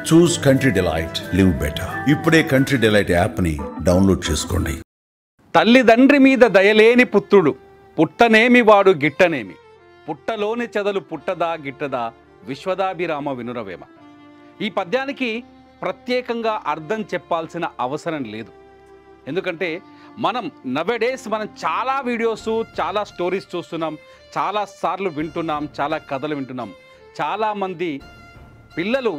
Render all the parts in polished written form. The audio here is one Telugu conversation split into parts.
చూస్ కంట్రీ డిలైట్, లివ్ బెటర్. ఇప్పుడే కంట్రీ డిలైట్ యాప్ని డౌన్లోడ్ చేసుకోండి. తల్లిదండ్రి మీద దయలేని పుత్రుడు, పుట్టనేమి వాడు గిట్టనేమి, పుట్టలోని చెదలు పుట్టదా గిట్టదా, విశ్వదాభిరామ వినురవేమ. ఈ పద్యానికి ప్రత్యేకంగా అర్థం చెప్పాల్సిన అవసరం లేదు. ఎందుకంటే మనం నవేడేస్ చాలా వీడియోస్, చాలా స్టోరీస్ చూస్తున్నాం, చాలా సార్లు వింటున్నాం, చాలా కథలు వింటున్నాం. చాలామంది పిల్లలు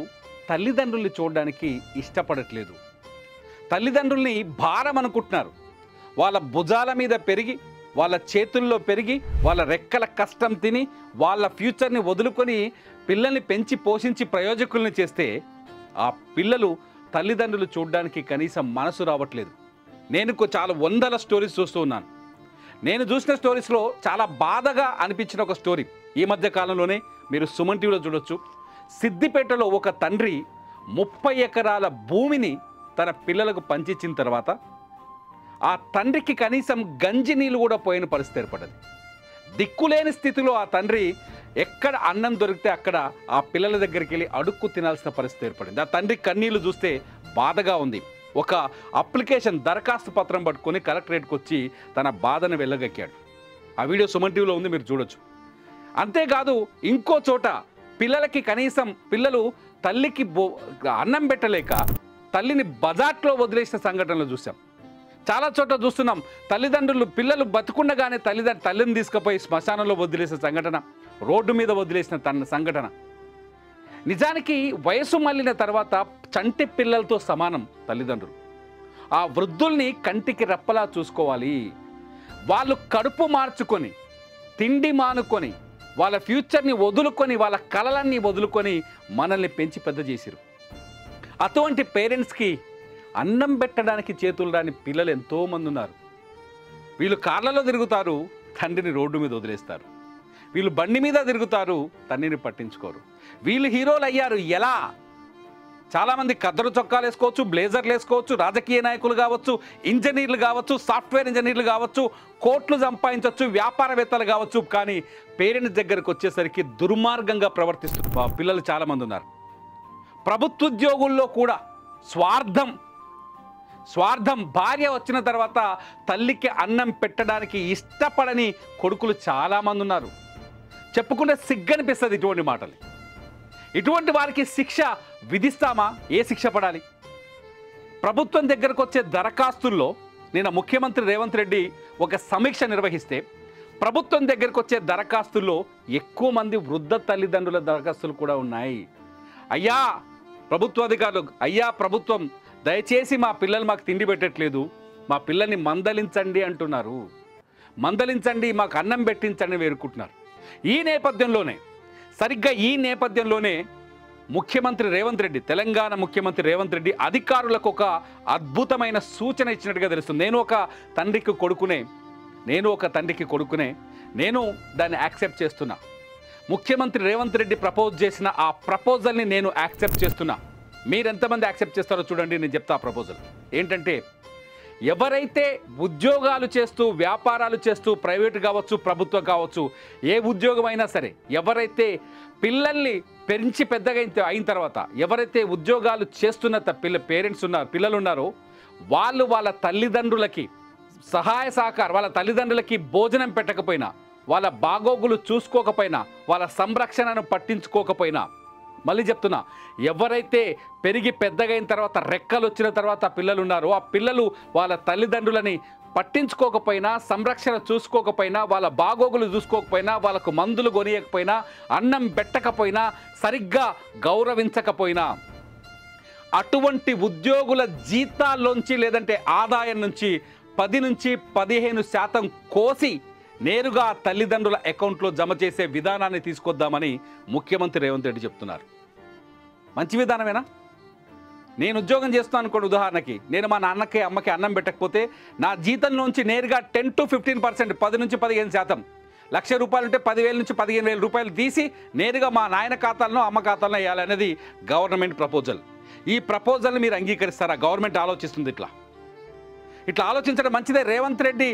తల్లిదండ్రుల్ని చూడడానికి ఇష్టపడట్లేదు. తల్లిదండ్రుల్ని భారం అనుకుంటున్నారు. వాళ్ళ భుజాల మీద పెరిగి, వాళ్ళ చేతుల్లో పెరిగి, వాళ్ళ రెక్కల కష్టం తిని, వాళ్ళ ఫ్యూచర్ని వదులుకొని పిల్లల్ని పెంచి పోషించి ప్రయోజకుల్ని చేస్తే ఆ పిల్లలు తల్లిదండ్రులు చూడడానికి కనీసం మనసు రావట్లేదు. నేను చాలా వందల స్టోరీస్ చూస్తూ ఉన్నాను. నేను చూసిన స్టోరీస్లో చాలా బాధగా అనిపించిన ఒక స్టోరీ ఈ మధ్య కాలంలోనే మీరు సుమన్ టీవీలో చూడొచ్చు. సిద్దిపేటలో ఒక తండ్రి 30 ఎకరాల భూమిని తన పిల్లలకు పంచిచ్చిన తర్వాత ఆ తండ్రికి కనీసం గంజి నీళ్ళు కూడా పోయిన పరిస్థితి ఏర్పడ్డది. దిక్కులేని స్థితిలో ఆ తండ్రి ఎక్కడ అన్నం దొరికితే అక్కడ ఆ పిల్లల దగ్గరికి వెళ్ళి అడుక్కు తినాల్సిన పరిస్థితి ఏర్పడింది. ఆ తండ్రి కన్నీళ్లు చూస్తే బాధగా ఉంది. ఒక అప్లికేషన్ దరఖాస్తు పత్రం పట్టుకొని కలెక్టరేట్కి వచ్చి తన బాధను వెళ్ళగక్కాడు. ఆ వీడియో సుమన్ టీవీలో ఉంది, మీరు చూడొచ్చు. అంతేకాదు ఇంకో చోట పిల్లలకి కనీసం పిల్లలు తల్లికి అన్నం పెట్టలేక తల్లిని బజార్లో వదిలేసిన సంఘటనలు చూసాం. చాలా చోట్ల చూస్తున్నాం. తల్లిదండ్రులు పిల్లలు బతుకుండగానే తల్లిని తీసుకుపోయి శ్మశానంలో వదిలేసిన సంఘటన, రోడ్డు మీద వదిలేసిన సంఘటన. నిజానికి వయసు మళ్ళిన తర్వాత చంటి పిల్లలతో సమానం తల్లిదండ్రులు. ఆ వృద్ధుల్ని కంటికి రెప్పలా చూసుకోవాలి. వాళ్ళు కడుపు మార్చుకొని, తిండి మానుకొని, వాళ్ళ ఫ్యూచర్ని వదులుకొని, వాళ్ళ కలలన్నీ వదులుకొని మనల్ని పెంచి పెద్ద చేసిరు. అటువంటి పేరెంట్స్కి అన్నం పెట్టడానికి చేతులు రాని పిల్లలు ఎంతోమంది ఉన్నారు. వీళ్ళు కార్లలో తిరుగుతారు, తండ్రిని రోడ్డు మీద వదిలేస్తారు. వీళ్ళు బండి మీద తిరుగుతారు, తండ్రిని పట్టించుకోరు. వీళ్ళు హీరోలు అయ్యారు ఎలా? చాలామంది కద్దరు చొక్కాలు వేసుకోవచ్చు, బ్లేజర్లు వేసుకోవచ్చు, రాజకీయ నాయకులు కావచ్చు, ఇంజనీర్లు కావచ్చు, సాఫ్ట్వేర్ ఇంజనీర్లు కావచ్చు, కోట్లు సంపాదించవచ్చు, వ్యాపారవేత్తలు కావచ్చు. కానీ పేరెంట్స్ దగ్గరకు వచ్చేసరికి దుర్మార్గంగా ప్రవర్తిస్తూ పిల్లలు చాలామంది ఉన్నారు. ప్రభుత్వ ఉద్యోగుల్లో కూడా స్వార్థం. భార్య వచ్చిన తర్వాత తల్లికి అన్నం పెట్టడానికి ఇష్టపడని కొడుకులు చాలామంది ఉన్నారు. చెప్పుకుంటే సిగ్గనిపిస్తుంది ఇటువంటి మాటలు. ఇటువంటి వారికి శిక్ష విధిస్తామా? ఏ శిక్ష పడాలి? ప్రభుత్వం దగ్గరకు వచ్చే దరఖాస్తుల్లో నిన్న ముఖ్యమంత్రి రేవంత్ రెడ్డి ఒక సమీక్ష నిర్వహిస్తే ప్రభుత్వం దగ్గరకు వచ్చే దరఖాస్తుల్లో ఎక్కువ మంది వృద్ధ తల్లిదండ్రుల దరఖాస్తులు కూడా ఉన్నాయి. అయ్యా ప్రభుత్వ అధికారులు, అయ్యా ప్రభుత్వం, దయచేసి మా పిల్లలు మాకు తిండి పెట్టట్లేదు, మా పిల్లల్ని మందలించండి అంటున్నారు. మందలించండి, మాకు అన్నం పెట్టించండి వేరుకుంటున్నారు. సరిగ్గా ఈ నేపథ్యంలోనే ముఖ్యమంత్రి రేవంత్ రెడ్డి, తెలంగాణ ముఖ్యమంత్రి రేవంత్ రెడ్డి అధికారులకు ఒక అద్భుతమైన సూచన ఇచ్చినట్టుగా తెలుస్తుంది. నేను ఒక తండ్రికి కొడుకునే నేను దాన్ని యాక్సెప్ట్ చేస్తున్నా. ముఖ్యమంత్రి రేవంత్ రెడ్డి ప్రపోజ్ చేసిన ఆ ప్రపోజల్ని నేను యాక్సెప్ట్ చేస్తున్నా. మీరెంతమంది యాక్సెప్ట్ చేస్తారో చూడండి. నేను చెప్తా ఆ ప్రపోజల్ ఏంటంటే, ఎవరైతే ఉద్యోగాలు చేస్తూ, వ్యాపారాలు చేస్తూ, ప్రైవేట్ కావచ్చు, ప్రభుత్వం కావచ్చు, ఏ ఉద్యోగం అయినా సరే, ఎవరైతే పిల్లల్ని పెంచి పెద్దగా అయిన తర్వాత ఎవరైతే ఉద్యోగాలు చేస్తున్న పిల్లలు ఉన్నారో వాళ్ళు వాళ్ళ తల్లిదండ్రులకి సహాయ సహకారం, వాళ్ళ తల్లిదండ్రులకి భోజనం పెట్టకపోయినా, వాళ్ళ బాగోగులు చూసుకోకపోయినా, వాళ్ళ సంరక్షణను పట్టించుకోకపోయినా, మళ్ళీ చెప్తున్నా, ఎవరైతే పెరిగి పెద్దగైన తర్వాత రెక్కలు వచ్చిన తర్వాత పిల్లలు ఉన్నారో ఆ పిల్లలు వాళ్ళ తల్లిదండ్రులని పట్టించుకోకపోయినా, సంరక్షణ చూసుకోకపోయినా, వాళ్ళ బాగోగులు చూసుకోకపోయినా, వాళ్ళకు మందులు కొనియకపోయినా, అన్నం పెట్టకపోయినా, సరిగ్గా గౌరవించకపోయినా, అటువంటి ఉద్యోగుల జీతాల్లోంచి లేదంటే ఆదాయం నుంచి 10 నుంచి 15% కోసి నేరుగా తల్లిదండ్రుల అకౌంట్లో జమ చేసే విధానాన్ని తీసుకొద్దామని ముఖ్యమంత్రి రేవంత్ రెడ్డి చెప్తున్నారు. మంచి విధానమేనా? నేను ఉద్యోగం చేస్తున్నాను అనుకోండి, ఉదాహరణకి నేను మా నాన్నకి అమ్మకి అన్నం పెట్టకపోతే నా జీతంలోంచి నేరుగా 10 to 15%, 10 నుంచి 15%, ₹1,00,000 ఉంటే 10,000 నుంచి 15,000 రూపాయలు తీసి నేరుగా మా నాయన ఖాతాలను అమ్మ ఖాతాలను వేయాలనేది గవర్నమెంట్ ప్రపోజల్. ఈ ప్రపోజల్ని మీరు అంగీకరిస్తారా? గవర్నమెంట్ ఆలోచిస్తుంది ఇట్లా ఆలోచించడం మంచిదే. రేవంత్ రెడ్డి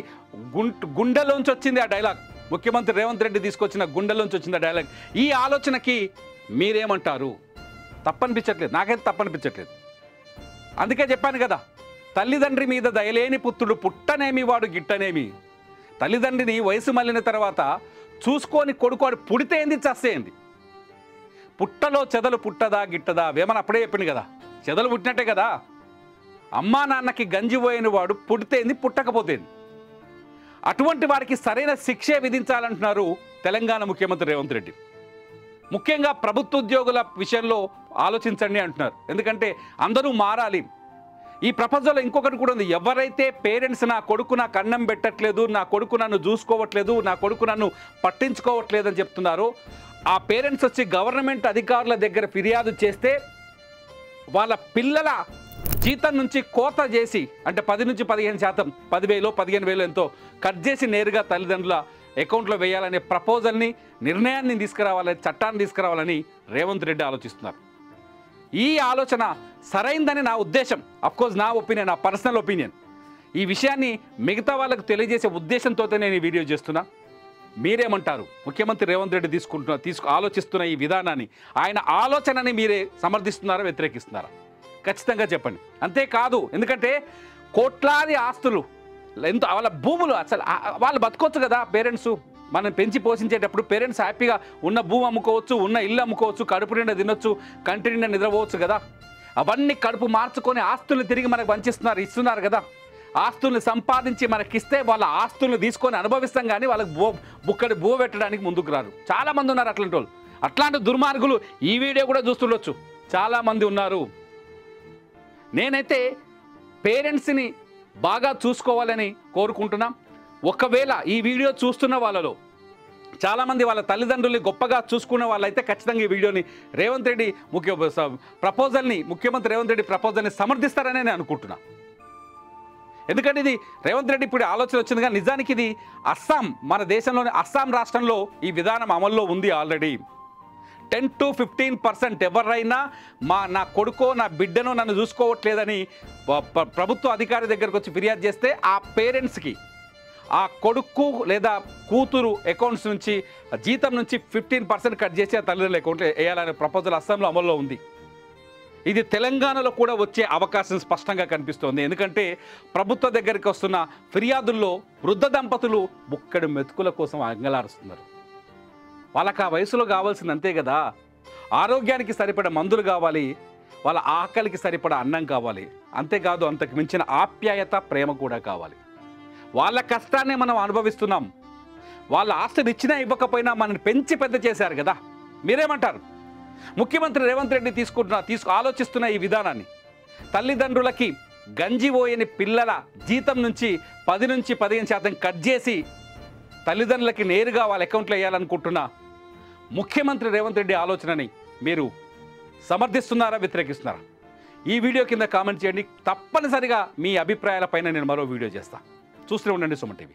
గుండెలోంచి వచ్చింది ఆ డైలాగ్. ముఖ్యమంత్రి రేవంత్ రెడ్డి తీసుకొచ్చిన గుండెలోంచి వచ్చింది ఆ డైలాగ్. ఈ ఆలోచనకి మీరేమంటారు? తప్పనిపించట్లేదు, నాకైతే తప్పనిపించట్లేదు. అందుకే చెప్పాను కదా, తల్లిదండ్రి మీద దయలేని పుత్రుడు పుట్టనేమి వాడు గిట్టనేమి. తల్లిదండ్రిని వయసు మళ్ళిన తర్వాత చూసుకొని కొడుకోడు పుడితే ఏంది చస్తేంది. పుట్టలో చెదలు పుట్టదా గిట్టదా వేమని అప్పుడే చెప్పింది కదా, చెదలు పుట్టినట్టే కదా. అమ్మా నాన్నకి గంజి పోయిన వాడు పుడితేంది పుట్టకపోతేంది. అటువంటి వారికి సరైన శిక్షే విధించాలంటున్నారు తెలంగాణ ముఖ్యమంత్రి రేవంత్ రెడ్డి. ముఖ్యంగా ప్రభుత్వ ఉద్యోగుల విషయంలో ఆలోచించండి అంటున్నారు. ఎందుకంటే అందరూ మారాలి. ఈ ప్రపంచంలో ఇంకొకటి కూడా ఉంది. ఎవరైతే పేరెంట్స్ నా కొడుకు నాకు అన్నం పెట్టట్లేదు, నా కొడుకు నన్ను చూసుకోవట్లేదు, నా కొడుకు నన్ను పట్టించుకోవట్లేదు అని చెప్తున్నారో ఆ పేరెంట్స్ వచ్చి గవర్నమెంట్ అధికారుల దగ్గర ఫిర్యాదు చేస్తే వాళ్ళ పిల్లల జీతం నుంచి కోత చేసి, అంటే 10 నుంచి 15%, 10,000 15,000 ఎంతో కట్ చేసి నేరుగా తల్లిదండ్రుల అకౌంట్లో వేయాలనే ప్రపోజల్ని, నిర్ణయాన్ని తీసుకురావాలని, చట్టాన్ని తీసుకురావాలని రేవంత్ రెడ్డి ఆలోచిస్తున్నారు. ఈ ఆలోచన సరైందని నా ఉద్దేశం. అఫ్కోర్స్ నా ఒపీనియన్, నా పర్సనల్ ఒపీనియన్. ఈ విషయాన్ని మిగతా వాళ్ళకు తెలియజేసే ఉద్దేశంతో నేను ఈ వీడియో చేస్తున్నా. మీరేమంటారు? ముఖ్యమంత్రి రేవంత్ రెడ్డి ఆలోచిస్తున్న ఈ విధానాన్ని, ఆయన ఆలోచనని మీరే సమర్థిస్తున్నారా, వ్యతిరేకిస్తున్నారా? ఖచ్చితంగా చెప్పండి. అంతేకాదు, ఎందుకంటే కోట్లాది ఆస్తులు, ఎంత వాళ్ళ భూములు, అసలు వాళ్ళు బతకొచ్చు కదా. పేరెంట్స్ మనం పెంచి పోషించేటప్పుడు పేరెంట్స్ హ్యాపీగా ఉన్న భూమి అమ్ముకోవచ్చు, ఉన్న ఇల్లు అమ్ముకోవచ్చు, కడుపు నిండా తినొచ్చు, కంటి నిండా నిద్రపోవచ్చు కదా. అవన్నీ కడుపు మార్చుకొని ఆస్తుల్ని తిరిగి మనకు పంచిస్తున్నారు, ఇస్తున్నారు కదా. ఆస్తుల్ని సంపాదించి మనకిస్తే వాళ్ళ ఆస్తుల్ని తీసుకొని అనుభవిస్తాం, కానీ వాళ్ళకి బుక్కడి భూ పెట్టడానికి ముందుకు రారు. చాలామంది ఉన్నారు అట్లాంటి వాళ్ళు. అట్లాంటి దుర్మార్గులు ఈ వీడియో కూడా చూస్తుండొచ్చు, చాలామంది ఉన్నారు. నేనైతే పేరెంట్స్ని బాగా చూసుకోవాలని కోరుకుంటున్నాం. ఒకవేళ ఈ వీడియో చూస్తున్న వాళ్ళలో చాలామంది వాళ్ళ తల్లిదండ్రుల్ని గొప్పగా చూసుకున్న వాళ్ళైతే ఖచ్చితంగా ఈ వీడియోని రేవంత్ రెడ్డి ముఖ్యమంత్రి రేవంత్ రెడ్డి ప్రపోజల్ని సమర్థిస్తారని నేను అనుకుంటున్నా. ఎందుకంటే ఇది రేవంత్ రెడ్డి ఇప్పుడు ఆలోచన వచ్చింది, కానీ నిజానికి ఇది అస్సాం, మన దేశంలోని అస్సాం రాష్ట్రంలో ఈ విధానం అమల్లో ఉంది ఆల్రెడీ. 10 to 15% ఎవరైనా నా కొడుకో నా బిడ్డనో నన్ను చూసుకోవట్లేదని ప్రభుత్వ అధికారి దగ్గరకు వచ్చి ఫిర్యాదు చేస్తే ఆ పేరెంట్స్కి ఆ కొడుకు లేదా కూతురు అకౌంట్స్ నుంచి జీతం నుంచి 15% కట్ చేసి ఆ తల్లిదండ్రుల అకౌంట్లో వేయాలనే ప్రపోజల్ అస్సాంలో అమల్లో ఉంది. ఇది తెలంగాణలో కూడా వచ్చే అవకాశం స్పష్టంగా కనిపిస్తోంది. ఎందుకంటే ప్రభుత్వ దగ్గరికి వస్తున్న ఫిర్యాదుల్లో వృద్ధ దంపతులు బుక్కడి మెతుకుల కోసం అంగలారుస్తున్నారు. వాళ్ళకి ఆ వయసులో కావాల్సింది అంతే కదా, ఆరోగ్యానికి సరిపడ మందులు కావాలి, వాళ్ళ ఆకలికి సరిపడ అన్నం కావాలి. అంతేకాదు, అంతకు మించిన ఆప్యాయత, ప్రేమ కూడా కావాలి. వాళ్ళ కష్టాన్నే మనం అనుభవిస్తున్నాం. వాళ్ళ ఆస్తిని ఇచ్చినా ఇవ్వకపోయినా మనల్ని పెంచి పెద్ద చేశారు కదా. మీరేమంటారు? ముఖ్యమంత్రి రేవంత్ రెడ్డి ఆలోచిస్తున్న ఈ విధానాన్ని, తల్లిదండ్రులకి గంజిపోయని పిల్లల జీతం నుంచి 10 నుంచి 15% కట్ చేసి తల్లిదండ్రులకి నేరుగా వాళ్ళ అకౌంట్లో వేయాలనుకుంటున్న ముఖ్యమంత్రి రేవంత్ రెడ్డి ఆలోచనని మీరు సమర్థిస్తున్నారా, వ్యతిరేకిస్తున్నారా? ఈ వీడియో కింద కామెంట్ చేయండి. తప్పనిసరిగా మీ అభిప్రాయాలపైన నేను మరో వీడియో చేస్తాను. చూస్తూనే ఉండండి సుమన్ టీవీ.